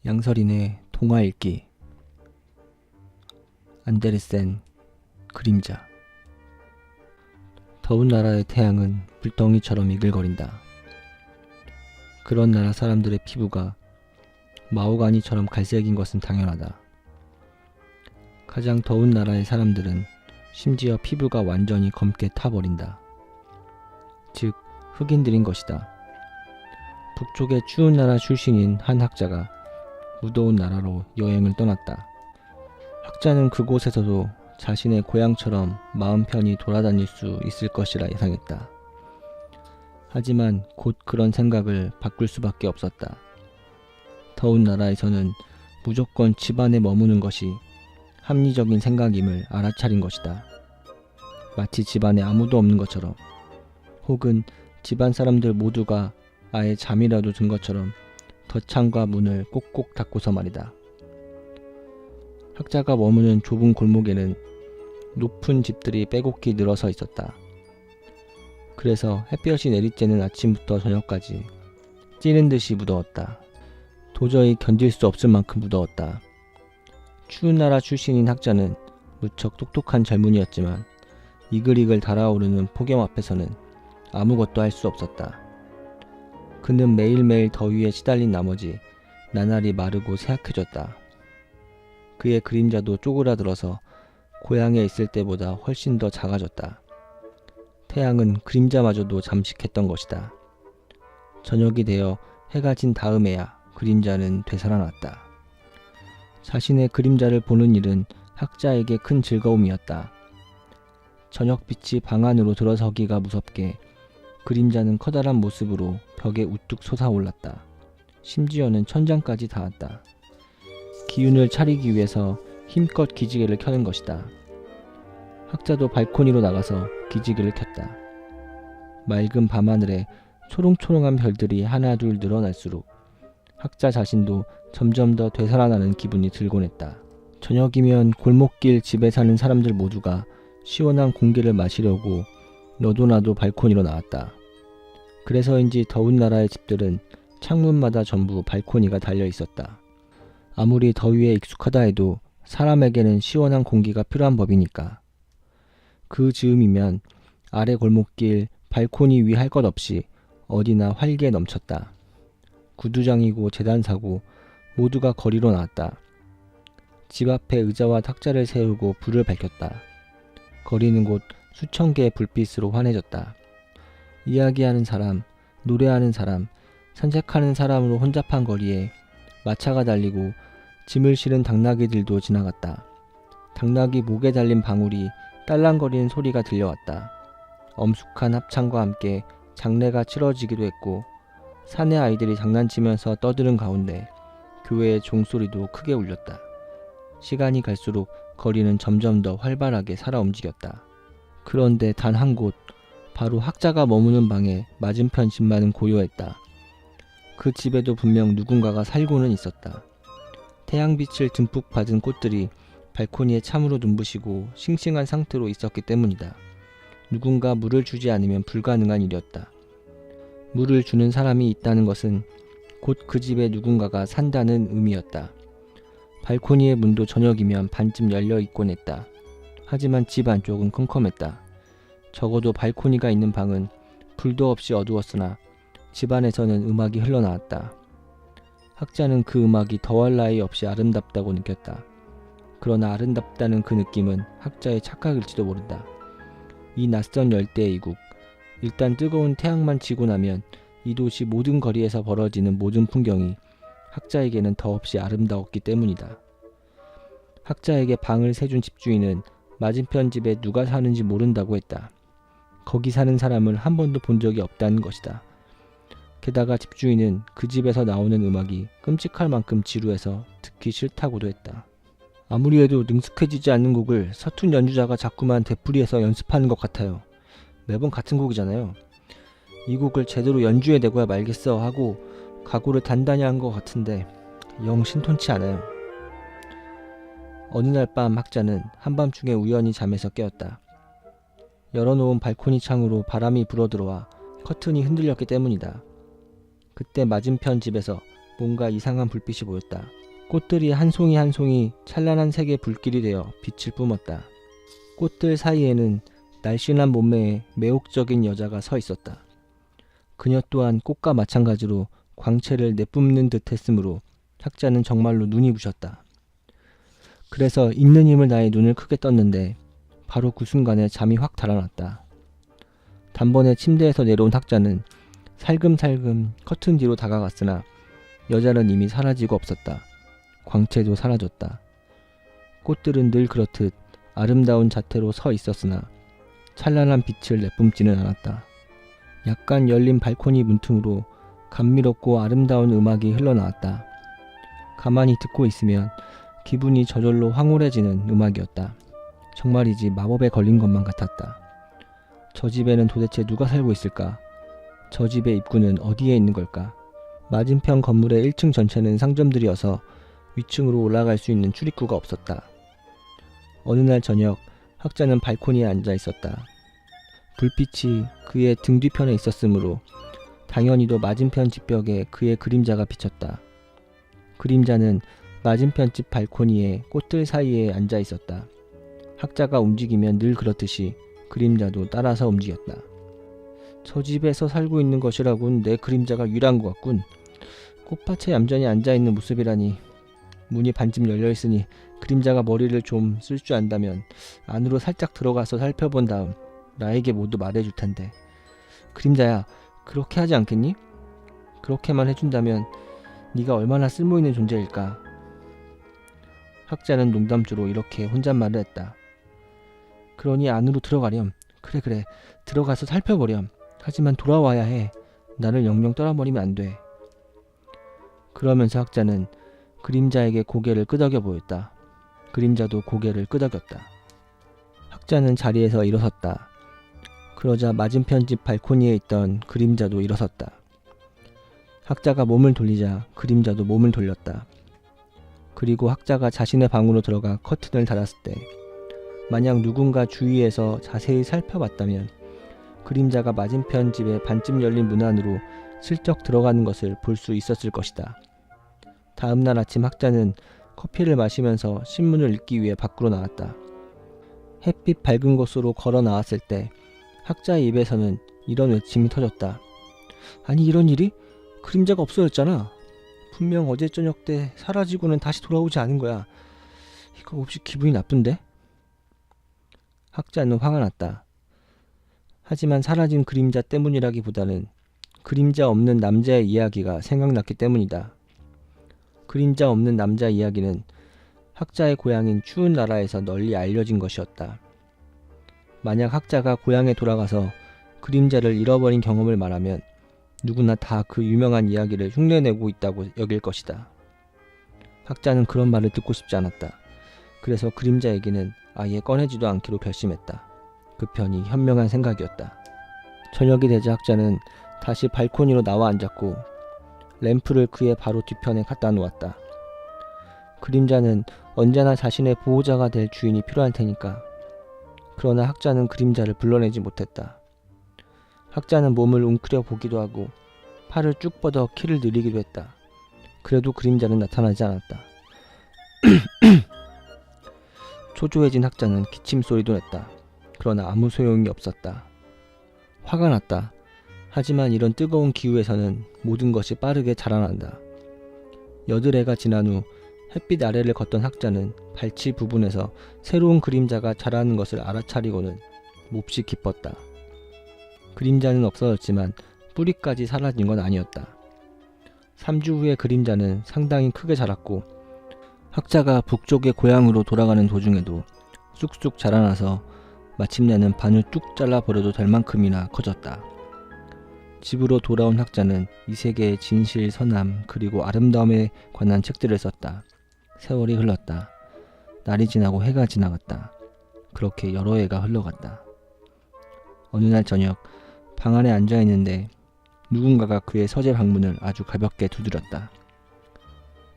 양서린의 동화 읽기. 안데르센 그림자. 더운 나라의 태양은 불덩이처럼 이글거린다. 그런 나라 사람들의 피부가 마호가니처럼 갈색인 것은 당연하다. 가장 더운 나라의 사람들은 심지어 피부가 완전히 검게 타버린다. 즉 흑인들인 것이다. 북쪽의 추운 나라 출신인 한 학자가 무더운 나라로 여행을 떠났다. 학자는 그곳에서도 자신의 고향처럼 마음 편히 돌아다닐 수 있을 것이라 예상했다. 하지만 곧 그런 생각을 바꿀 수밖에 없었다. 더운 나라에서는 무조건 집안에 머무는 것이 합리적인 생각임을 알아차린 것이다. 마치 집안에 아무도 없는 것처럼, 혹은 집안 사람들 모두가 아예 잠이라도 든 것처럼 덧창과 문을 꼭꼭 닫고서 말이다. 학자가 머무는 좁은 골목에는 높은 집들이 빼곡히 늘어서 있었다. 그래서 햇볕이 내리쬐는 아침부터 저녁까지 찌는 듯이 무더웠다. 도저히 견딜 수 없을 만큼 무더웠다. 추운 나라 출신인 학자는 무척 똑똑한 젊은이였지만 이글이글 달아오르는 폭염 앞에서는 아무것도 할 수 없었다. 그는 매일매일 더위에 시달린 나머지 나날이 마르고 쇠약해졌다. 그의 그림자도 쪼그라들어서 고향에 있을 때보다 훨씬 더 작아졌다. 태양은 그림자마저도 잠식했던 것이다. 저녁이 되어 해가 진 다음에야 그림자는 되살아났다. 자신의 그림자를 보는 일은 학자에게 큰 즐거움이었다. 저녁빛이 방 안으로 들어서기가 무섭게 그림자는 커다란 모습으로 벽에 우뚝 솟아올랐다. 심지어는 천장까지 닿았다. 기운을 차리기 위해서 힘껏 기지개를 켜는 것이다. 학자도 발코니로 나가서 기지개를 켰다. 맑은 밤하늘에 초롱초롱한 별들이 하나둘 늘어날수록 학자 자신도 점점 더 되살아나는 기분이 들곤 했다. 저녁이면 골목길 집에 사는 사람들 모두가 시원한 공기를 마시려고 너도 나도 발코니로 나왔다. 그래서인지 더운 나라의 집들은 창문마다 전부 발코니가 달려 있었다. 아무리 더위에 익숙하다 해도 사람에게는 시원한 공기가 필요한 법이니까. 그 즈음이면 아래 골목길 발코니 위 할 것 없이 어디나 활기에 넘쳤다. 구두장이고 재단사고 모두가 거리로 나왔다. 집 앞에 의자와 탁자를 세우고 불을 밝혔다. 거리는 곳 수천 개의 불빛으로 환해졌다. 이야기하는 사람, 노래하는 사람, 산책하는 사람으로 혼잡한 거리에 마차가 달리고 짐을 실은 당나귀들도 지나갔다. 당나귀 목에 달린 방울이 딸랑거리는 소리가 들려왔다. 엄숙한 합창과 함께 장례가 치러지기도 했고 사내 아이들이 장난치면서 떠드는 가운데 교회의 종소리도 크게 울렸다. 시간이 갈수록 거리는 점점 더 활발하게 살아 움직였다. 그런데 단 한 곳, 바로 학자가 머무는 방의 맞은편 집만은 고요했다. 그 집에도 분명 누군가가 살고는 있었다. 태양빛을 듬뿍 받은 꽃들이 발코니에 참으로 눈부시고 싱싱한 상태로 있었기 때문이다. 누군가 물을 주지 않으면 불가능한 일이었다. 물을 주는 사람이 있다는 것은 곧 그 집에 누군가가 산다는 의미였다. 발코니의 문도 저녁이면 반쯤 열려 있곤 했다. 하지만 집 안쪽은 컴컴했다. 적어도 발코니가 있는 방은 불도 없이 어두웠으나 집 안에서는 음악이 흘러나왔다. 학자는 그 음악이 더할 나위 없이 아름답다고 느꼈다. 그러나 아름답다는 그 느낌은 학자의 착각일지도 모른다. 이 낯선 열대의 이국, 일단 뜨거운 태양만 지고 나면 이 도시 모든 거리에서 벌어지는 모든 풍경이 학자에게는 더없이 아름다웠기 때문이다. 학자에게 방을 세준 집주인은 맞은편 집에 누가 사는지 모른다고 했다. 거기 사는 사람을 한 번도 본 적이 없다는 것이다. 게다가 집주인은 그 집에서 나오는 음악이 끔찍할 만큼 지루해서 듣기 싫다고도 했다. 아무리 해도 능숙해지지 않는 곡을 서툰 연주자가 자꾸만 되풀이해서 연습하는 것 같아요. 매번 같은 곡이잖아요. 이 곡을 제대로 연주해내고야 말겠어 하고 각오를 단단히 한 것 같은데 영 신통치 않아요. 어느 날 밤 학자는 한밤중에 우연히 잠에서 깨었다. 열어놓은 발코니 창으로 바람이 불어들어와 커튼이 흔들렸기 때문이다. 그때 맞은편 집에서 뭔가 이상한 불빛이 보였다. 꽃들이 한 송이 한 송이 찬란한 색의 불길이 되어 빛을 뿜었다. 꽃들 사이에는 날씬한 몸매에 매혹적인 여자가 서 있었다. 그녀 또한 꽃과 마찬가지로 광채를 내뿜는 듯 했으므로 학자는 정말로 눈이 부셨다. 그래서 있는 힘을 다해 눈을 크게 떴는데 바로 그 순간에 잠이 확 달아났다. 단번에 침대에서 내려온 학자는 살금살금 커튼 뒤로 다가갔으나 여자는 이미 사라지고 없었다. 광채도 사라졌다. 꽃들은 늘 그렇듯 아름다운 자태로 서 있었으나 찬란한 빛을 내뿜지는 않았다. 약간 열린 발코니 문틈으로 감미롭고 아름다운 음악이 흘러나왔다. 가만히 듣고 있으면 기분이 저절로 황홀해지는 음악이었다. 정말이지 마법에 걸린 것만 같았다. 저 집에는 도대체 누가 살고 있을까? 저 집의 입구는 어디에 있는 걸까? 맞은편 건물의 1층 전체는 상점들이어서 위층으로 올라갈 수 있는 출입구가 없었다. 어느 날 저녁 학자는 발코니에 앉아 있었다. 불빛이 그의 등 뒤편에 있었으므로 당연히도 맞은편 집벽에 그의 그림자가 비쳤다. 그림자는 맞은편 집 발코니에 꽃들 사이에 앉아 있었다. 학자가 움직이면 늘 그렇듯이 그림자도 따라서 움직였다. 저 집에서 살고 있는 것이라곤 내 그림자가 유일한 것 같군. 꽃밭에 얌전히 앉아있는 모습이라니. 문이 반쯤 열려있으니 그림자가 머리를 좀 쓸 줄 안다면 안으로 살짝 들어가서 살펴본 다음 나에게 모두 말해줄 텐데. 그림자야, 그렇게 하지 않겠니? 그렇게만 해준다면 네가 얼마나 쓸모있는 존재일까. 학자는 농담조로 이렇게 혼잣말을 했다. 그러니 안으로 들어가렴. 그래, 들어가서 살펴보렴. 하지만 돌아와야 해. 나를 영영 떠나버리면 안 돼. 그러면서 학자는 그림자에게 고개를 끄덕여 보였다. 그림자도 고개를 끄덕였다. 학자는 자리에서 일어섰다. 그러자 맞은편 집 발코니에 있던 그림자도 일어섰다. 학자가 몸을 돌리자 그림자도 몸을 돌렸다. 그리고 학자가 자신의 방으로 들어가 커튼을 닫았을 때 만약 누군가 주위에서 자세히 살펴봤다면 그림자가 맞은편 집의 반쯤 열린 문 안으로 슬쩍 들어가는 것을 볼 수 있었을 것이다. 다음 날 아침 학자는 커피를 마시면서 신문을 읽기 위해 밖으로 나왔다. 햇빛 밝은 곳으로 걸어 나왔을 때 학자의 입에서는 이런 외침이 터졌다. 아니, 이런 일이? 그림자가 없어졌잖아. 분명 어제 저녁 때 사라지고는 다시 돌아오지 않은 거야. 이거 없이 기분이 나쁜데? 학자는 화가 났다. 하지만 사라진 그림자 때문이라기보다는 그림자 없는 남자의 이야기가 생각났기 때문이다. 그림자 없는 남자 이야기는 학자의 고향인 추운 나라에서 널리 알려진 것이었다. 만약 학자가 고향에 돌아가서 그림자를 잃어버린 경험을 말하면 누구나 다 그 유명한 이야기를 흉내내고 있다고 여길 것이다. 학자는 그런 말을 듣고 싶지 않았다. 그래서 그림자 얘기는 아예 꺼내지도 않기로 결심했다. 그 편이 현명한 생각이었다. 저녁이 되자 학자는 다시 발코니로 나와 앉았고 램프를 그의 바로 뒤편에 갖다 놓았다. 그림자는 언제나 자신의 보호자가 될 주인이 필요할 테니까. 그러나 학자는 그림자를 불러내지 못했다. 학자는 몸을 웅크려 보기도 하고 팔을 쭉 뻗어 키를 늘리기도 했다. 그래도 그림자는 나타나지 않았다. 초조해진 학자는 기침 소리도 냈다. 그러나 아무 소용이 없었다. 화가 났다. 하지만 이런 뜨거운 기후에서는 모든 것이 빠르게 자라난다. 여드레가 지난 후 햇빛 아래를 걷던 학자는 발치 부분에서 새로운 그림자가 자라는 것을 알아차리고는 몹시 기뻤다. 그림자는 없어졌지만 뿌리까지 사라진 건 아니었다. 3주 후에 그림자는 상당히 크게 자랐고 학자가 북쪽의 고향으로 돌아가는 도중에도 쑥쑥 자라나서 마침내는 반을 뚝 잘라버려도 될 만큼이나 커졌다. 집으로 돌아온 학자는 이 세계의 진실, 선함, 그리고 아름다움에 관한 책들을 썼다. 세월이 흘렀다. 날이 지나고 해가 지나갔다. 그렇게 여러 해가 흘러갔다. 어느 날 저녁 방 안에 앉아있는데 누군가가 그의 서재 방문을 아주 가볍게 두드렸다.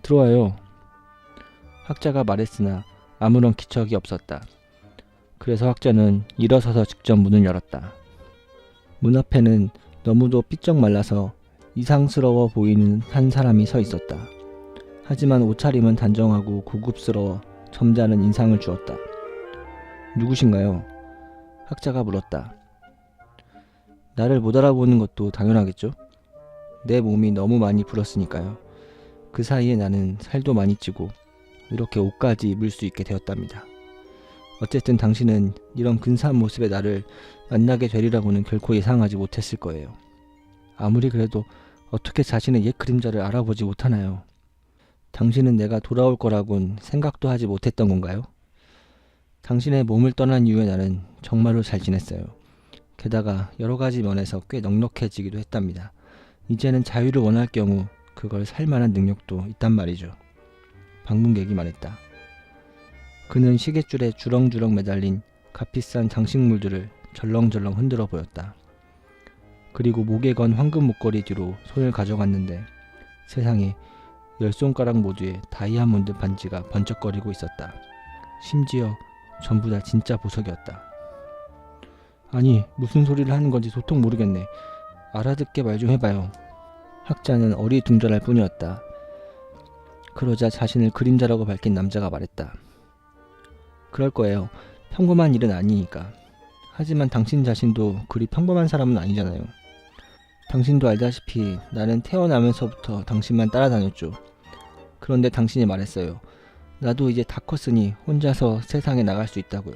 들어와요. 학자가 말했으나 아무런 기척이 없었다. 그래서 학자는 일어서서 직접 문을 열었다. 문 앞에는 너무도 삐쩍 말라서 이상스러워 보이는 한 사람이 서 있었다. 하지만 옷차림은 단정하고 고급스러워 점잖은 인상을 주었다. 누구신가요? 학자가 물었다. 나를 못 알아보는 것도 당연하겠죠? 내 몸이 너무 많이 불었으니까요. 그 사이에 나는 살도 많이 찌고 이렇게 옷까지 입을 수 있게 되었답니다. 어쨌든 당신은 이런 근사한 모습의 나를 만나게 되리라고는 결코 예상하지 못했을 거예요. 아무리 그래도 어떻게 자신의 옛 그림자를 알아보지 못하나요? 당신은 내가 돌아올 거라곤 생각도 하지 못했던 건가요? 당신의 몸을 떠난 이후에 나는 정말로 잘 지냈어요. 게다가 여러 가지 면에서 꽤 넉넉해지기도 했답니다. 이제는 자유를 원할 경우 그걸 살 만한 능력도 있단 말이죠. 방문객이 말했다. 그는 시계줄에 주렁주렁 매달린 값비싼 장식물들을 절렁절렁 흔들어 보였다. 그리고 목에 건 황금 목걸이 뒤로 손을 가져갔는데 세상에 10손가락 모두에 다이아몬드 반지가 번쩍거리고 있었다. 심지어 전부 다 진짜 보석이었다. 아니, 무슨 소리를 하는 건지 도통 모르겠네. 알아듣게 말 좀 해봐요. 학자는 어리둥절할 뿐이었다. 그러자 자신을 그림자라고 밝힌 남자가 말했다. 그럴 거예요. 평범한 일은 아니니까. 하지만 당신 자신도 그리 평범한 사람은 아니잖아요. 당신도 알다시피 나는 태어나면서부터 당신만 따라다녔죠. 그런데 당신이 말했어요. 나도 이제 다 컸으니 혼자서 세상에 나갈 수 있다고요.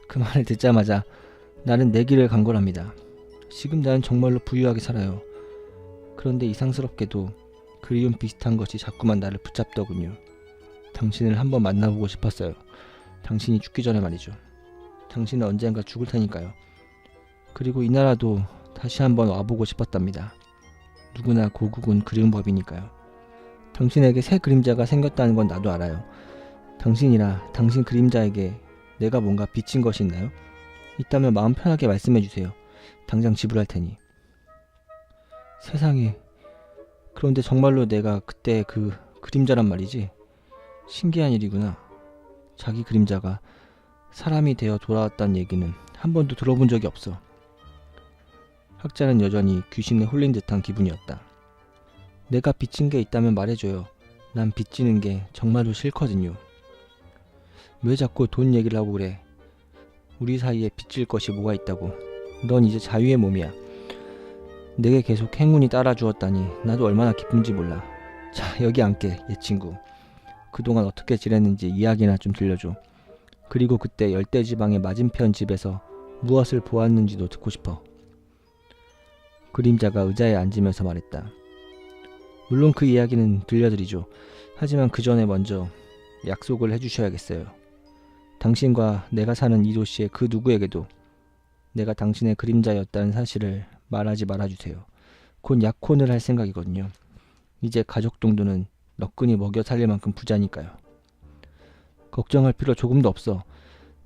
그 말을 듣자마자 나는 내 길을 간 거랍니다. 지금 나는 정말로 부유하게 살아요. 그런데 이상스럽게도 그리움 비슷한 것이 자꾸만 나를 붙잡더군요. 당신을 한번 만나보고 싶었어요. 당신이 죽기 전에 말이죠. 당신은 언젠가 죽을 테니까요. 그리고 이 나라도 다시 한번 와보고 싶었답니다. 누구나 고국은 그리운 법이니까요. 당신에게 새 그림자가 생겼다는 건 나도 알아요. 당신이나 당신 그림자에게 내가 뭔가 빚진 것이 있나요? 있다면 마음 편하게 말씀해주세요. 당장 지불할 테니. 세상에, 그런데 정말로 내가 그때 그 그림자란 말이지? 신기한 일이구나. 자기 그림자가 사람이 되어 돌아왔다는 얘기는 한 번도 들어본 적이 없어. 학자는 여전히 귀신에 홀린 듯한 기분이었다. 내가 빚진 게 있다면 말해줘요. 난 빚지는 게 정말로 싫거든요. 왜 자꾸 돈 얘기를 하고 그래? 우리 사이에 빚질 것이 뭐가 있다고. 넌 이제 자유의 몸이야. 내게 계속 행운이 따라주었다니 나도 얼마나 기쁜지 몰라. 자, 여기 앉게, 옛 친구. 그동안 어떻게 지냈는지 이야기나 좀 들려줘. 그리고 그때 열대지방의 맞은편 집에서 무엇을 보았는지도 듣고 싶어. 그림자가 의자에 앉으면서 말했다. 물론 그 이야기는 들려드리죠. 하지만 그 전에 먼저 약속을 해주셔야겠어요. 당신과 내가 사는 이 도시의 그 누구에게도 내가 당신의 그림자였다는 사실을 말하지 말아주세요. 곧 약혼을 할 생각이거든요. 이제 가족 동두는 너끈히 먹여 살릴 만큼 부자니까요. 걱정할 필요 조금도 없어.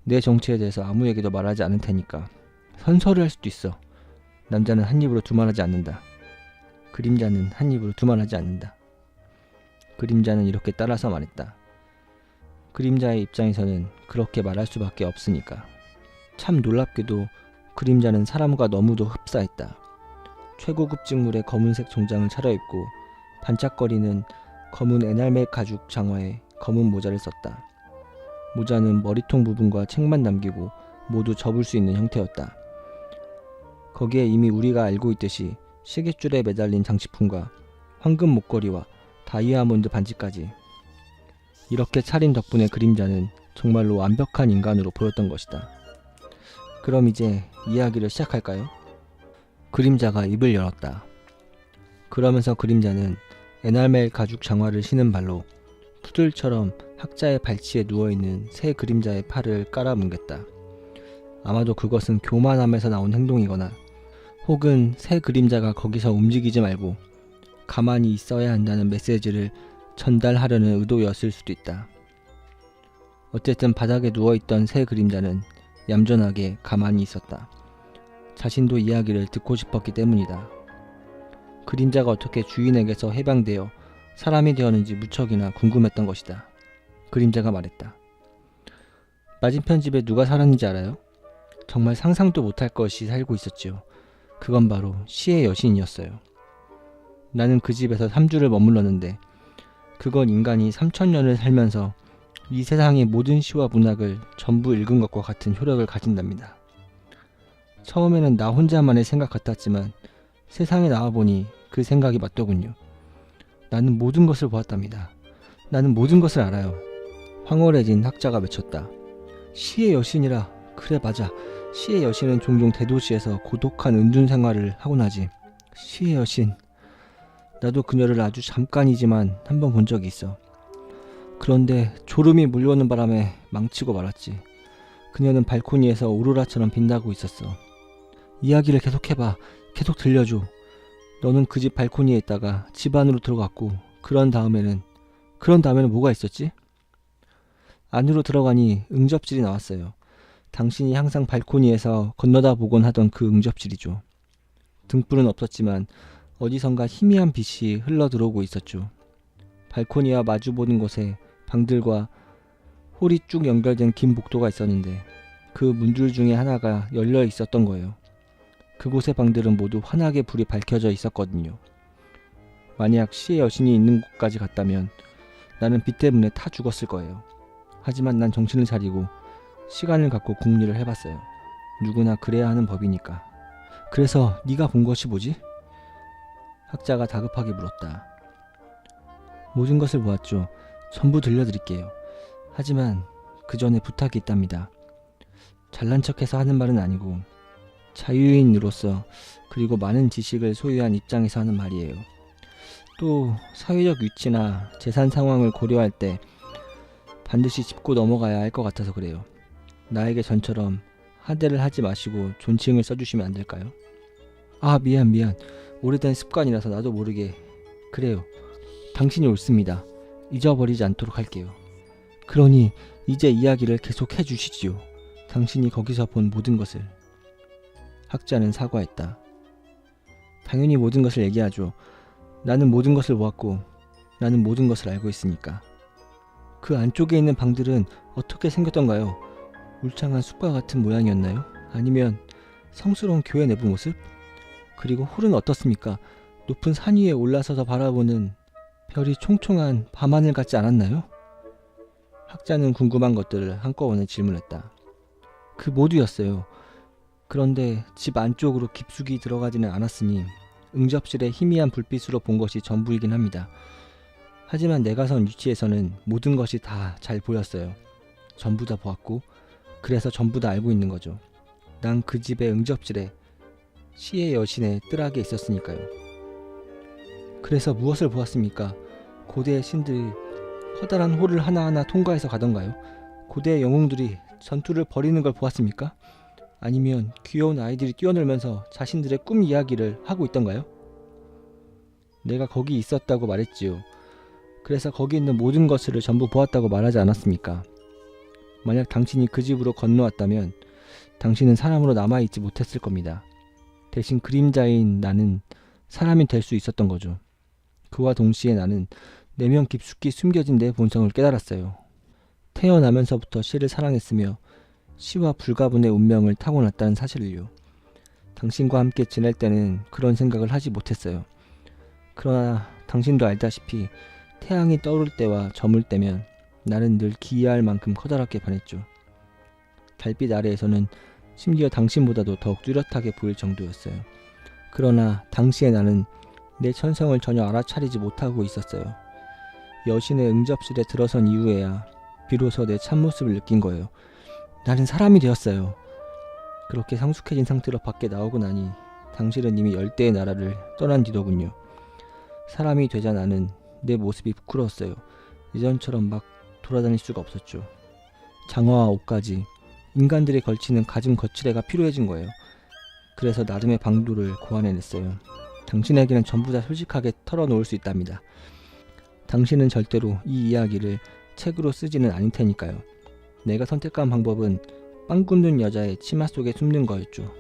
내 정체에 대해서 아무에게도 말하지 않을 테니까. 선서를 할 수도 있어. 남자는 한 입으로 두말하지 않는다. 그림자는 한 입으로 두말하지 않는다. 그림자는 이렇게 따라서 말했다. 그림자의 입장에서는 그렇게 말할 수밖에 없으니까. 참 놀랍게도 그림자는 사람과 너무도 흡사했다. 최고급 직물의 검은색 정장을 차려입고 반짝거리는 검은 에날멜 가죽 장화에 검은 모자를 썼다. 모자는 머리통 부분과 책만 남기고 모두 접을 수 있는 형태였다. 거기에 이미 우리가 알고 있듯이 시계줄에 매달린 장식품과 황금 목걸이와 다이아몬드 반지까지. 이렇게 차린 덕분에 그림자는 정말로 완벽한 인간으로 보였던 것이다. 그럼 이제 이야기를 시작할까요? 그림자가 입을 열었다. 그러면서 그림자는 에날멜 가죽 장화를 신은 발로 푸들처럼 학자의 발치에 누워있는 새 그림자의 팔을 깔아뭉갰다. 아마도 그것은 교만함에서 나온 행동이거나 혹은 새 그림자가 거기서 움직이지 말고 가만히 있어야 한다는 메시지를 전달하려는 의도였을 수도 있다. 어쨌든 바닥에 누워있던 새 그림자는 얌전하게 가만히 있었다. 자신도 이야기를 듣고 싶었기 때문이다. 그림자가 어떻게 주인에게서 해방되어 사람이 되었는지 무척이나 궁금했던 것이다. 그림자가 말했다. 맞은편 집에 누가 살았는지 알아요? 정말 상상도 못할 것이 살고 있었지요. 그건 바로 시의 여신이었어요. 나는 그 집에서 3주를 머물렀는데 그건 인간이 3000년을 살면서 이 세상의 모든 시와 문학을 전부 읽은 것과 같은 효력을 가진답니다. 처음에는 나 혼자만의 생각 같았지만 세상에 나와보니 그 생각이 맞더군요. 나는 모든 것을 보았답니다. 나는 모든 것을 알아요. 황홀해진 학자가 외쳤다. 시의 여신이라. 그래 맞아. 시의 여신은 종종 대도시에서 고독한 은둔 생활을 하곤 하지. 시의 여신. 나도 그녀를 아주 잠깐이지만 한번 본 적이 있어. 그런데 졸음이 몰려오는 바람에 망치고 말았지. 그녀는 발코니에서 오로라처럼 빛나고 있었어. 이야기를 계속해봐. 계속 들려줘. 너는 그 집 발코니에 있다가 집 안으로 들어갔고 그런 다음에는 뭐가 있었지? 안으로 들어가니 응접실이 나왔어요. 당신이 항상 발코니에서 건너다 보곤 하던 그 응접실이죠. 등불은 없었지만 어디선가 희미한 빛이 흘러 들어오고 있었죠. 발코니와 마주보는 곳에 방들과 홀이 쭉 연결된 긴 복도가 있었는데 그 문들 중에 하나가 열려 있었던 거예요. 그곳의 방들은 모두 환하게 불이 밝혀져 있었거든요. 만약 시의 여신이 있는 곳까지 갔다면 나는 빛 때문에 타 죽었을 거예요. 하지만 난 정신을 차리고 시간을 갖고 궁리를 해봤어요. 누구나 그래야 하는 법이니까. 그래서 네가 본 것이 뭐지? 학자가 다급하게 물었다. 모든 것을 보았죠. 전부 들려드릴게요. 하지만 그 전에 부탁이 있답니다. 잘난 척해서 하는 말은 아니고 자유인으로서 그리고 많은 지식을 소유한 입장에서 하는 말이에요. 또 사회적 위치나 재산 상황을 고려할 때 반드시 짚고 넘어가야 할 것 같아서 그래요. 나에게 전처럼 하대를 하지 마시고 존칭을 써주시면 안 될까요? 아 미안. 오래된 습관이라서 나도 모르게. 그래요. 당신이 옳습니다. 잊어버리지 않도록 할게요. 그러니 이제 이야기를 계속 해주시지요. 당신이 거기서 본 모든 것을. 학자는 사과했다. 당연히 모든 것을 얘기하죠. 나는 모든 것을 보았고 나는 모든 것을 알고 있으니까. 그 안쪽에 있는 방들은 어떻게 생겼던가요? 울창한 숲과 같은 모양이었나요? 아니면 성스러운 교회 내부 모습? 그리고 홀은 어떻습니까? 높은 산 위에 올라서서 바라보는 별이 총총한 밤하늘 같지 않았나요? 학자는 궁금한 것들을 한꺼번에 질문했다. 그 모두였어요. 그런데 집 안쪽으로 깊숙이 들어가지는 않았으니 응접실의 희미한 불빛으로 본 것이 전부이긴 합니다. 하지만 내가 선 위치에서는 모든 것이 다 잘 보였어요. 전부 다 보았고 그래서 전부 다 알고 있는 거죠. 난 그 집의 응접실에 시의 여신의 뜰하게 있었으니까요. 그래서 무엇을 보았습니까? 고대의 신들이 커다란 홀을 하나하나 통과해서 가던가요? 고대의 영웅들이 전투를 벌이는 걸 보았습니까? 아니면 귀여운 아이들이 뛰어놀면서 자신들의 꿈 이야기를 하고 있던가요? 내가 거기 있었다고 말했지요. 그래서 거기 있는 모든 것을 전부 보았다고 말하지 않았습니까? 만약 당신이 그 집으로 건너왔다면 당신은 사람으로 남아있지 못했을 겁니다. 대신 그림자인 나는 사람이 될 수 있었던 거죠. 그와 동시에 나는 내면 깊숙이 숨겨진 내 본성을 깨달았어요. 태어나면서부터 시를 사랑했으며 시와 불가분의 운명을 타고났다는 사실을요. 당신과 함께 지낼 때는 그런 생각을 하지 못했어요. 그러나 당신도 알다시피 태양이 떠오를 때와 저물 때면 나는 늘 기이할 만큼 커다랗게 변했죠. 달빛 아래에서는 심지어 당신보다도 더욱 뚜렷하게 보일 정도였어요. 그러나 당시의 나는 내 천성을 전혀 알아차리지 못하고 있었어요. 여신의 응접실에 들어선 이후에야 비로소 내 참모습을 느낀 거예요. 나는 사람이 되었어요. 그렇게 성숙해진 상태로 밖에 나오고 나니 당신은 이미 열대의 나라를 떠난 뒤더군요. 사람이 되자 나는 내 모습이 부끄러웠어요. 예전처럼 막 돌아다닐 수가 없었죠. 장화와 옷까지 인간들이 걸치는 가진 거칠애가 필요해진 거예요. 그래서 나름의 방도를 고안해냈어요. 당신에게는 전부 다 솔직하게 털어놓을 수 있답니다. 당신은 절대로 이 이야기를 책으로 쓰지는 않을 테니까요. 내가 선택한 방법은 빵 굽는 여자의 치마 속에 숨는 거였죠.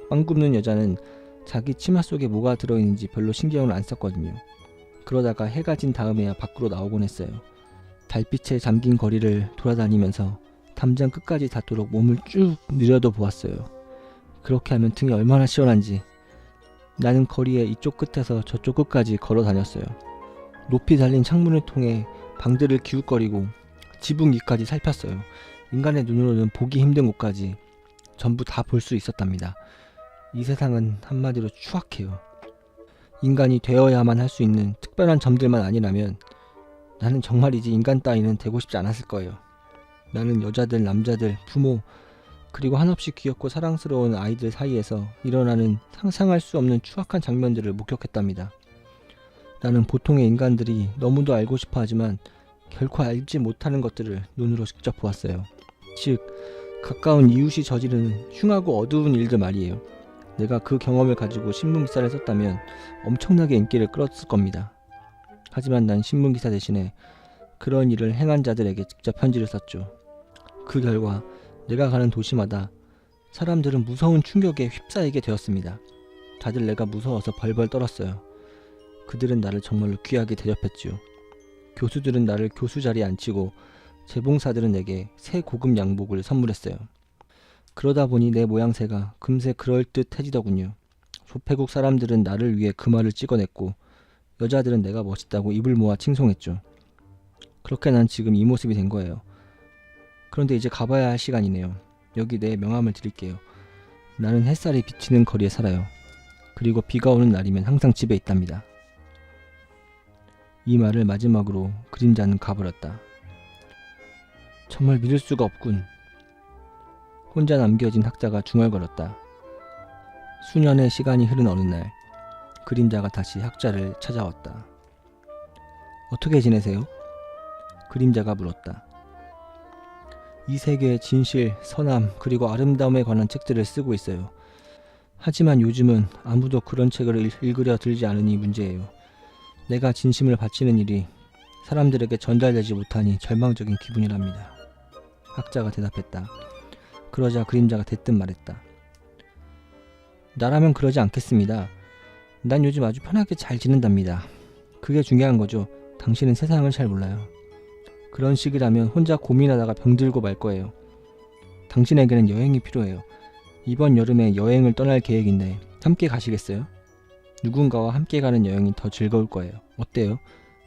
빵 굽는 여자는 자기 치마 속에 뭐가 들어있는지 별로 신경을 안 썼거든요. 그러다가 해가 진 다음에야 밖으로 나오곤 했어요. 달빛에 잠긴 거리를 돌아다니면서 담장 끝까지 닿도록 몸을 쭉 늘여도 보았어요. 그렇게 하면 등이 얼마나 시원한지. 나는 거리의 이쪽 끝에서 저쪽 끝까지 걸어 다녔어요. 높이 달린 창문을 통해 방들을 기웃거리고 지붕 위까지 살폈어요. 인간의 눈으로는 보기 힘든 곳까지 전부 다 볼 수 있었답니다. 이 세상은 한마디로 추악해요. 인간이 되어야만 할 수 있는 특별한 점들만 아니라면 나는 정말이지 인간 따위는 되고 싶지 않았을 거예요. 나는 여자들, 남자들, 부모, 그리고 한없이 귀엽고 사랑스러운 아이들 사이에서 일어나는 상상할 수 없는 추악한 장면들을 목격했답니다. 나는 보통의 인간들이 너무도 알고 싶어 하지만 결코 알지 못하는 것들을 눈으로 직접 보았어요. 즉, 가까운 이웃이 저지르는 흉하고 어두운 일들 말이에요. 내가 그 경험을 가지고 신문기사를 썼다면 엄청나게 인기를 끌었을 겁니다. 하지만 난 신문기사 대신에 그런 일을 행한 자들에게 직접 편지를 썼죠. 그 결과 내가 가는 도시마다 사람들은 무서운 충격에 휩싸이게 되었습니다. 다들 내가 무서워서 벌벌 떨었어요. 그들은 나를 정말로 귀하게 대접했지요. 교수들은 나를 교수 자리에 앉히고 재봉사들은 내게 새 고급 양복을 선물했어요. 그러다 보니 내 모양새가 금세 그럴듯해지더군요. 소패국 사람들은 나를 위해 금화를 찍어냈고 여자들은 내가 멋있다고 입을 모아 칭송했죠. 그렇게 난 지금 이 모습이 된 거예요. 그런데 이제 가봐야 할 시간이네요. 여기 내 명함을 드릴게요. 나는 햇살이 비치는 거리에 살아요. 그리고 비가 오는 날이면 항상 집에 있답니다. 이 말을 마지막으로 그림자는 가버렸다. 정말 믿을 수가 없군. 혼자 남겨진 학자가 중얼거렸다. 수년의 시간이 흐른 어느 날 그림자가 다시 학자를 찾아왔다. 어떻게 지내세요? 그림자가 물었다. 이 세계의 진실, 선함, 그리고 아름다움에 관한 책들을 쓰고 있어요. 하지만 요즘은 아무도 그런 책을 읽으려 들지 않으니 문제예요. 내가 진심을 바치는 일이 사람들에게 전달되지 못하니 절망적인 기분이랍니다. 학자가 대답했다. 그러자 그림자가 대뜸 말했다. 나라면 그러지 않겠습니다. 난 요즘 아주 편하게 잘 지낸답니다. 그게 중요한 거죠. 당신은 세상을 잘 몰라요. 그런 식이라면 혼자 고민하다가 병들고 말 거예요. 당신에게는 여행이 필요해요. 이번 여름에 여행을 떠날 계획인데 함께 가시겠어요? 누군가와 함께 가는 여행이 더 즐거울 거예요. 어때요?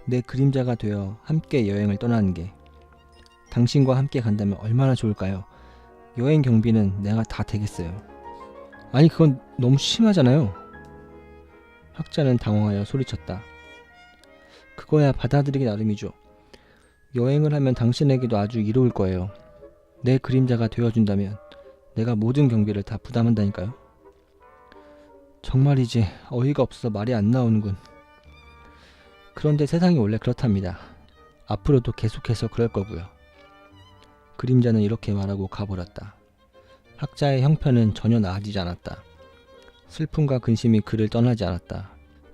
내 그림자가 되어 함께 여행을 떠나는 게. 당신과 함께 간다면 얼마나 좋을까요? 여행 경비는 내가 다 대겠어요. 아니 그건 너무 심하잖아요. 학자는 당황하여 소리쳤다. 그거야 받아들이기 나름이죠. 여행을 하면 당신에게도 아주 이로울 거예요. 내 그림자가 되어준다면 내가 모든 경비를 다 부담한다니까요. 정말이지 어이가 없어서 말이 안 나오는군. 그런데 세상이 원래 그렇답니다. 앞으로도 계속해서 그럴 거고요. 그림자는 이렇게 말하고 가버렸다. 학자의 형편은 전혀 나아지지 않았다. 슬픔과 근심이 그를 떠나지 않았다.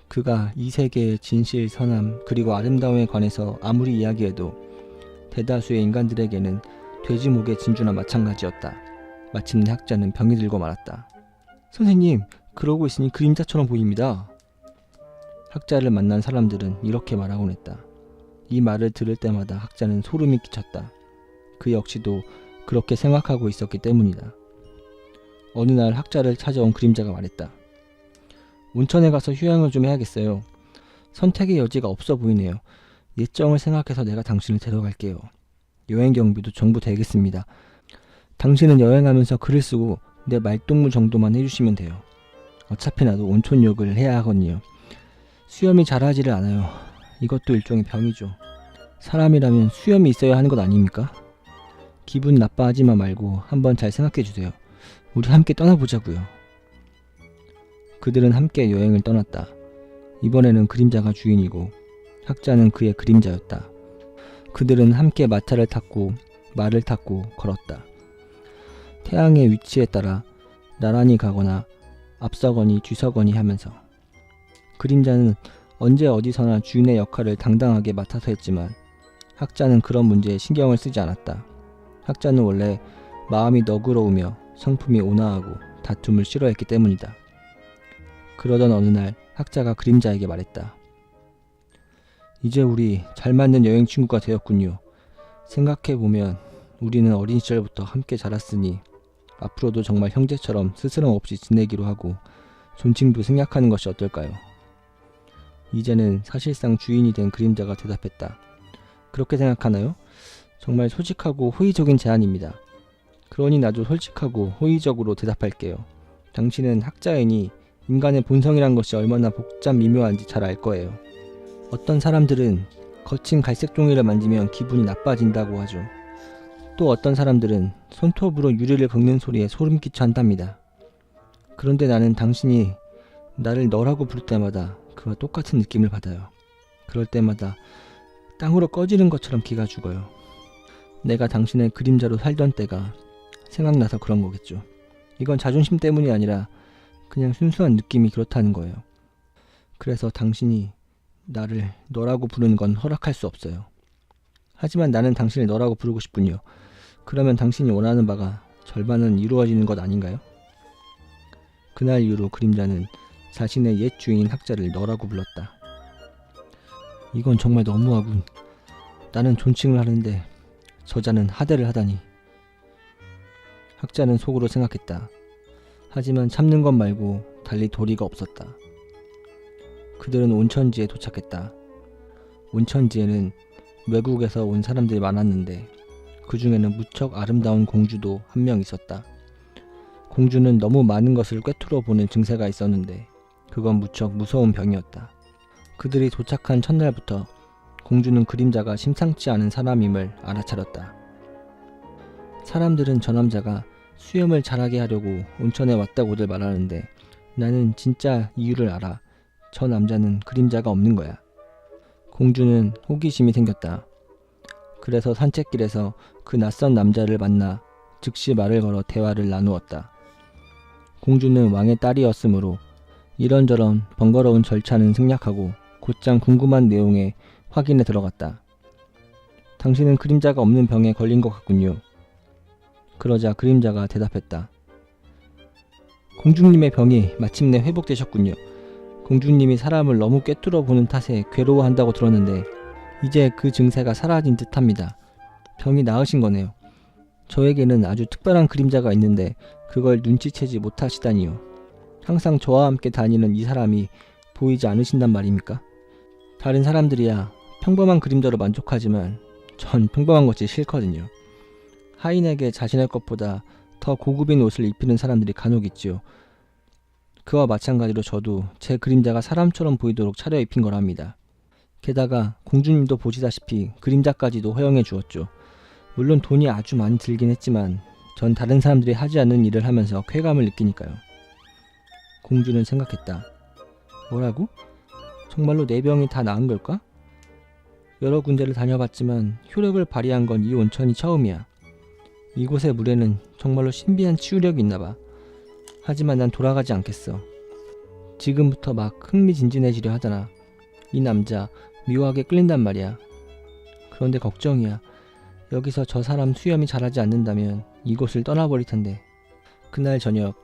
그가 이 세계의 진실, 선함, 그리고 아름다움에 관해서 아무리 이야기해도 대다수의 인간들에게는 돼지 목의 진주나 마찬가지였다. 마침내 학자는 병이 들고 말았다. 선생님, 그러고 있으니 그림자처럼 보입니다. 학자를 만난 사람들은 이렇게 말하곤 했다. 이 말을 들을 때마다 학자는 소름이 끼쳤다. 그 역시도 그렇게 생각하고 있었기 때문이다. 어느 날 학자를 찾아온 그림자가 말했다. 온천에 가서 휴양을 좀 해야겠어요. 선택의 여지가 없어 보이네요. 예정을 생각해서 내가 당신을 데려갈게요. 여행 경비도 전부 대겠습니다. 당신은 여행하면서 글을 쓰고 내 말동무 정도만 해주시면 돼요. 어차피 나도 온천욕을 해야 하거든요. 수염이 자라지를 않아요. 이것도 일종의 병이죠. 사람이라면 수염이 있어야 하는 것 아닙니까? 기분 나빠하지마 말고 한번 잘 생각해주세요. 우리 함께 떠나보자고요. 그들은 함께 여행을 떠났다. 이번에는 그림자가 주인이고 학자는 그의 그림자였다. 그들은 함께 마차를 탔고 말을 탔고 걸었다. 태양의 위치에 따라 나란히 가거나 앞서거니 뒤서거니 하면서. 그림자는 언제 어디서나 주인의 역할을 당당하게 맡아서 했지만 학자는 그런 문제에 신경을 쓰지 않았다. 학자는 원래 마음이 너그러우며 성품이 온화하고 다툼을 싫어했기 때문이다. 그러던 어느 날 학자가 그림자에게 말했다. 이제 우리 잘 맞는 여행 친구가 되었군요. 생각해보면 우리는 어린 시절부터 함께 자랐으니 앞으로도 정말 형제처럼 스스럼 없이 지내기로 하고 존칭도 생략하는 것이 어떨까요? 이제는 사실상 주인이 된 그림자가 대답했다. 그렇게 생각하나요? 정말 솔직하고 호의적인 제안입니다. 그러니 나도 솔직하고 호의적으로 대답할게요. 당신은 학자이니 인간의 본성이란 것이 얼마나 복잡 미묘한지 잘 알 거예요. 어떤 사람들은 거친 갈색 종이를 만지면 기분이 나빠진다고 하죠. 또 어떤 사람들은 손톱으로 유리를 긁는 소리에 소름 끼쳐 한답니다. 그런데 나는 당신이 나를 너라고 부를 때마다 그와 똑같은 느낌을 받아요. 그럴 때마다 땅으로 꺼지는 것처럼 기가 죽어요. 내가 당신의 그림자로 살던 때가 생각나서 그런 거겠죠. 이건 자존심 때문이 아니라 그냥 순수한 느낌이 그렇다는 거예요. 그래서 당신이 나를 너라고 부르는 건 허락할 수 없어요. 하지만 나는 당신을 너라고 부르고 싶군요. 그러면 당신이 원하는 바가 절반은 이루어지는 것 아닌가요? 그날 이후로 그림자는 자신의 옛 주인인 학자를 너라고 불렀다. 이건 정말 너무하군. 나는 존칭을 하는데 저자는 하대를 하다니. 학자는 속으로 생각했다. 하지만 참는 것 말고 달리 도리가 없었다. 그들은 온천지에 도착했다. 온천지에는 외국에서 온 사람들이 많았는데 그 중에는 무척 아름다운 공주도 한 명 있었다. 공주는 너무 많은 것을 꿰뚫어 보는 증세가 있었는데 그건 무척 무서운 병이었다. 그들이 도착한 첫날부터 공주는 그림자가 심상치 않은 사람임을 알아차렸다. 사람들은 저 남자가 수염을 자라게 하려고 온천에 왔다고들 말하는데 나는 진짜 이유를 알아. 저 남자는 그림자가 없는 거야. 공주는 호기심이 생겼다. 그래서 산책길에서 그 낯선 남자를 만나 즉시 말을 걸어 대화를 나누었다. 공주는 왕의 딸이었으므로 이런저런 번거로운 절차는 생략하고 곧장 궁금한 내용에 확인에 들어갔다. 당신은 그림자가 없는 병에 걸린 것 같군요. 그러자 그림자가 대답했다. 공주님의 병이 마침내 회복되셨군요. 공주님이 사람을 너무 꿰뚫어 보는 탓에 괴로워한다고 들었는데 이제 그 증세가 사라진 듯합니다. 병이 나으신 거네요. 저에게는 아주 특별한 그림자가 있는데 그걸 눈치채지 못하시다니요. 항상 저와 함께 다니는 이 사람이 보이지 않으신단 말입니까? 다른 사람들이야 평범한 그림자로 만족하지만 전 평범한 것이 싫거든요. 하인에게 자신의 것보다 더 고급인 옷을 입히는 사람들이 간혹 있지요. 그와 마찬가지로 저도 제 그림자가 사람처럼 보이도록 차려입힌 거랍니다. 게다가 공주님도 보시다시피 그림자까지도 허용해 주었죠. 물론 돈이 아주 많이 들긴 했지만 전 다른 사람들이 하지 않는 일을 하면서 쾌감을 느끼니까요. 공주는 생각했다. 뭐라고? 정말로 내 병이 다 나은 걸까? 여러 군데를 다녀봤지만 효력을 발휘한 건 이 온천이 처음이야. 이곳의 물에는 정말로 신비한 치유력이 있나봐. 하지만 난 돌아가지 않겠어. 지금부터 막 흥미진진해지려 하잖아. 이 남자 묘하게 끌린단 말이야. 그런데 걱정이야. 여기서 저 사람 수염이 자라지 않는다면 이곳을 떠나버릴 텐데. 그날 저녁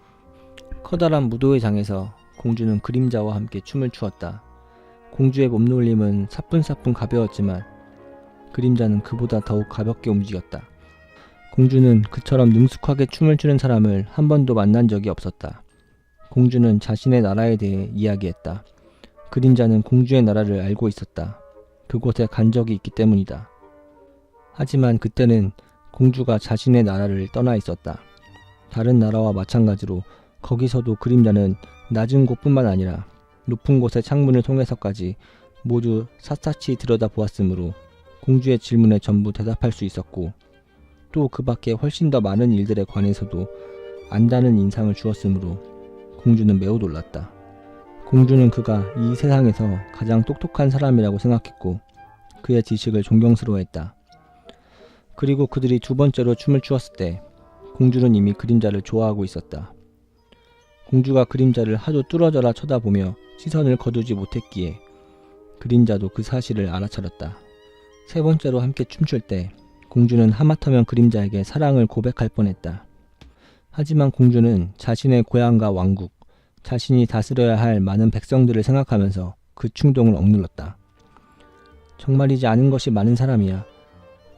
커다란 무도회 장에서 공주는 그림자와 함께 춤을 추었다. 공주의 몸놀림은 사뿐사뿐 가벼웠지만 그림자는 그보다 더욱 가볍게 움직였다. 공주는 그처럼 능숙하게 춤을 추는 사람을 한 번도 만난 적이 없었다. 공주는 자신의 나라에 대해 이야기했다. 그림자는 공주의 나라를 알고 있었다. 그곳에 간 적이 있기 때문이다. 하지만 그때는 공주가 자신의 나라를 떠나 있었다. 다른 나라와 마찬가지로 거기서도 그림자는 낮은 곳뿐만 아니라 높은 곳의 창문을 통해서까지 모두 샅샅이 들여다보았으므로 공주의 질문에 전부 대답할 수 있었고 또 그 밖에 훨씬 더 많은 일들에 관해서도 안다는 인상을 주었으므로 공주는 매우 놀랐다. 공주는 그가 이 세상에서 가장 똑똑한 사람이라고 생각했고 그의 지식을 존경스러워했다. 그리고 그들이 두 번째로 춤을 추었을 때 공주는 이미 그림자를 좋아하고 있었다. 공주가 그림자를 하도 뚫어져라 쳐다보며 시선을 거두지 못했기에 그림자도 그 사실을 알아차렸다. 세 번째로 함께 춤출 때 공주는 하마터면 그림자에게 사랑을 고백할 뻔했다. 하지만 공주는 자신의 고향과 왕국, 자신이 다스려야 할 많은 백성들을 생각하면서 그 충동을 억눌렀다. 정말이지 아는 것이 많은 사람이야.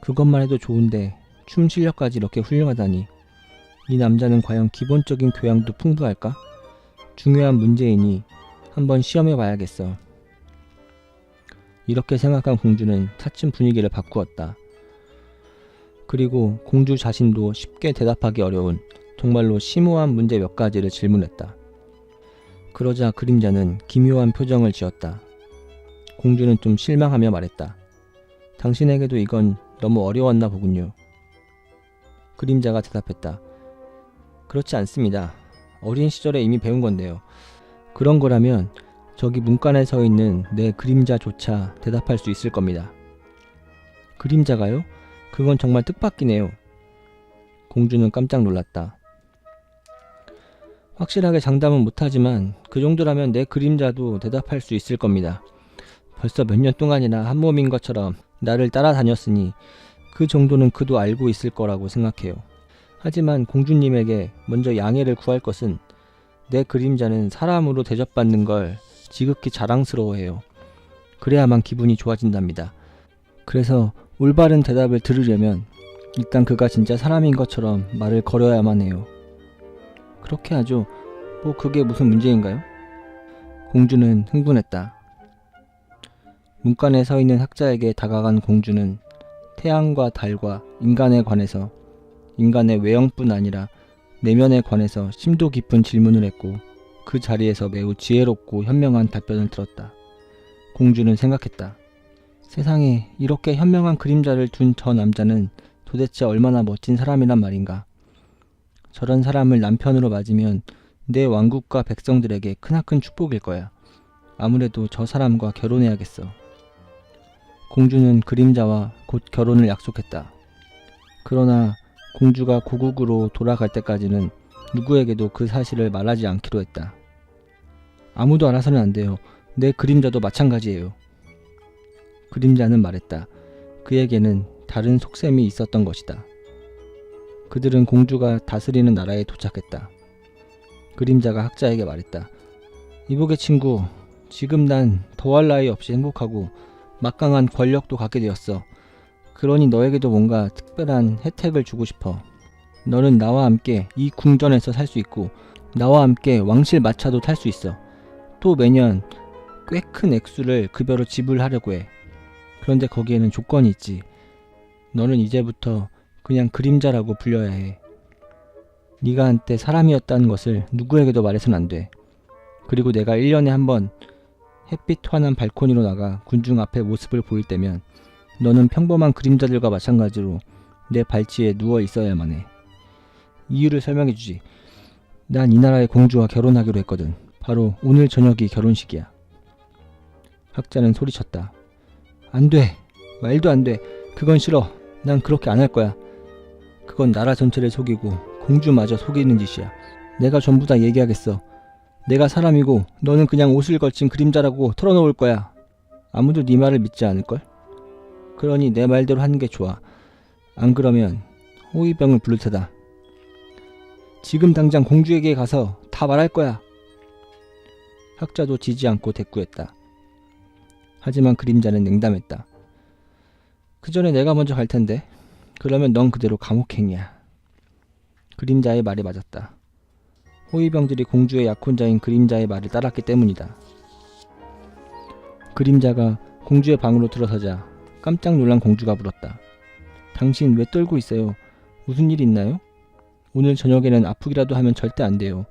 그것만 해도 좋은데 춤 실력까지 이렇게 훌륭하다니. 이 남자는 과연 기본적인 교양도 풍부할까? 중요한 문제이니 한번 시험해 봐야겠어. 이렇게 생각한 공주는 차츰 분위기를 바꾸었다. 그리고 공주 자신도 쉽게 대답하기 어려운 정말로 심오한 문제 몇 가지를 질문했다. 그러자 그림자는 기묘한 표정을 지었다. 공주는 좀 실망하며 말했다. 당신에게도 이건 너무 어려웠나 보군요. 그림자가 대답했다. 그렇지 않습니다. 어린 시절에 이미 배운 건데요. 그런 거라면 저기 문간에 서 있는 내 그림자조차 대답할 수 있을 겁니다. 그림자가요? 그건 정말 뜻밖이네요. 공주는 깜짝 놀랐다. 확실하게 장담은 못하지만 그 정도라면 내 그림자도 대답할 수 있을 겁니다. 벌써 몇 년 동안이나 한 몸인 것처럼 나를 따라다녔으니 그 정도는 그도 알고 있을 거라고 생각해요. 하지만 공주님에게 먼저 양해를 구할 것은 내 그림자는 사람으로 대접받는 걸 지극히 자랑스러워해요. 그래야만 기분이 좋아진답니다. 그래서 올바른 대답을 들으려면 일단 그가 진짜 사람인 것처럼 말을 걸어야만 해요. 그렇게 하죠. 뭐 그게 무슨 문제인가요? 공주는 흥분했다. 문간에 서 있는 학자에게 다가간 공주는 태양과 달과 인간에 관해서 인간의 외형뿐 아니라 내면에 관해서 심도 깊은 질문을 했고 그 자리에서 매우 지혜롭고 현명한 답변을 들었다. 공주는 생각했다. 세상에 이렇게 현명한 그림자를 둔 저 남자는 도대체 얼마나 멋진 사람이란 말인가. 저런 사람을 남편으로 맞으면 내 왕국과 백성들에게 크나큰 축복일 거야. 아무래도 저 사람과 결혼해야겠어. 공주는 그림자와 곧 결혼을 약속했다. 그러나 공주가 고국으로 돌아갈 때까지는 누구에게도 그 사실을 말하지 않기로 했다. 아무도 알아서는 안 돼요. 내 그림자도 마찬가지예요. 그림자는 말했다. 그에게는 다른 속셈이 있었던 것이다. 그들은 공주가 다스리는 나라에 도착했다. 그림자가 학자에게 말했다. 이보게 친구, 지금 난 더할 나위 없이 행복하고 막강한 권력도 갖게 되었어. 그러니 너에게도 뭔가 특별한 혜택을 주고 싶어. 너는 나와 함께 이 궁전에서 살 수 있고 나와 함께 왕실 마차도 탈 수 있어. 또 매년 꽤 큰 액수를 급여로 지불하려고 해. 그런데 거기에는 조건이 있지. 너는 이제부터 그냥 그림자라고 불려야 해. 네가 한때 사람이었다는 것을 누구에게도 말해서는 안 돼. 그리고 내가 1년에 한 번 햇빛 환한 발코니로 나가 군중 앞에 모습을 보일 때면 너는 평범한 그림자들과 마찬가지로 내 발치에 누워 있어야만 해. 이유를 설명해주지. 난 이 나라의 공주와 결혼하기로 했거든. 바로 오늘 저녁이 결혼식이야. 학자는 소리쳤다. 안 돼. 말도 안 돼. 그건 싫어. 난 그렇게 안 할 거야. 그건 나라 전체를 속이고 공주마저 속이는 짓이야. 내가 전부 다 얘기하겠어. 내가 사람이고 너는 그냥 옷을 걸친 그림자라고 털어놓을 거야. 아무도 네 말을 믿지 않을걸? 그러니 내 말대로 하는 게 좋아. 안 그러면 호위병을 부를 테다. 지금 당장 공주에게 가서 다 말할 거야. 학자도 지지 않고 대꾸했다. 하지만 그림자는 냉담했다. 그 전에 내가 먼저 갈 텐데. 그러면 넌 그대로 감옥행이야. 그림자의 말이 맞았다. 호위병들이 공주의 약혼자인 그림자의 말을 따랐기 때문이다. 그림자가 공주의 방으로 들어서자 깜짝 놀란 공주가 물었다. 당신 왜 떨고 있어요? 무슨 일 있나요? 오늘 저녁에는 아프기라도 하면 절대 안 돼요.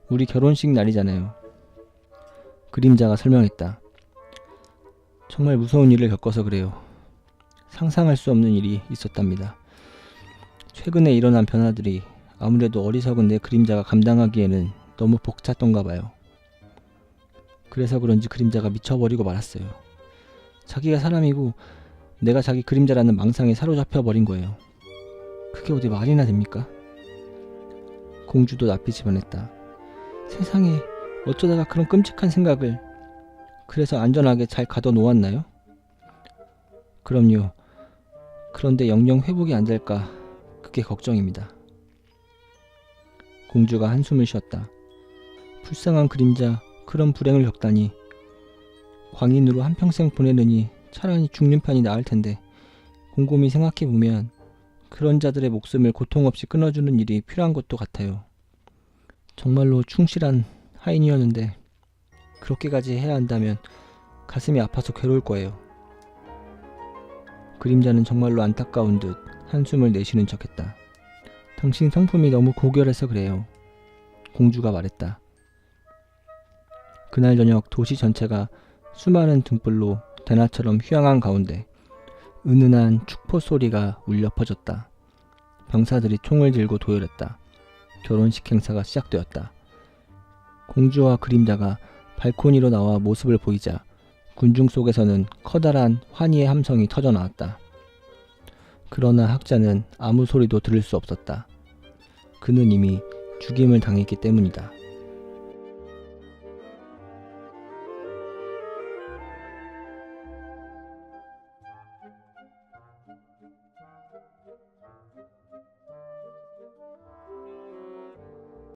우리 결혼식 날이잖아요. 그림자가 설명했다. 정말 무서운 일을 겪어서 그래요. 상상할 수 없는 일이 있었답니다. 최근에 일어난 변화들이 아무래도 어리석은 내 그림자가 감당하기에는 너무 벅찼던가 봐요. 그래서 그런지 그림자가 미쳐버리고 말았어요. 자기가 사람이고 내가 자기 그림자라는 망상에 사로잡혀 버린 거예요. 그게 어디 말이나 됩니까? 공주도 낯빛이 변했다. 세상에 어쩌다가 그런 끔찍한 생각을. 그래서 안전하게 잘 가둬 놓았나요? 그럼요. 그런데 영영 회복이 안 될까 그게 걱정입니다. 공주가 한숨을 쉬었다. 불쌍한 그림자, 그런 불행을 겪다니. 광인으로 한평생 보내느니 차라리 죽는 편이 나을 텐데 곰곰이 생각해보면 그런 자들의 목숨을 고통 없이 끊어주는 일이 필요한 것도 같아요. 정말로 충실한 하인이었는데 그렇게까지 해야 한다면 가슴이 아파서 괴로울 거예요. 그림자는 정말로 안타까운 듯 한숨을 내쉬는 척했다. 당신 성품이 너무 고결해서 그래요. 공주가 말했다. 그날 저녁 도시 전체가 수많은 등불로 대낮처럼 휘황한 가운데 은은한 축포 소리가 울려 퍼졌다. 병사들이 총을 들고 도열했다. 결혼식 행사가 시작되었다. 공주와 그림자가 발코니로 나와 모습을 보이자 군중 속에서는 커다란 환희의 함성이 터져나왔다. 그러나 학자는 아무 소리도 들을 수 없었다. 그는 이미 죽임을 당했기 때문이다.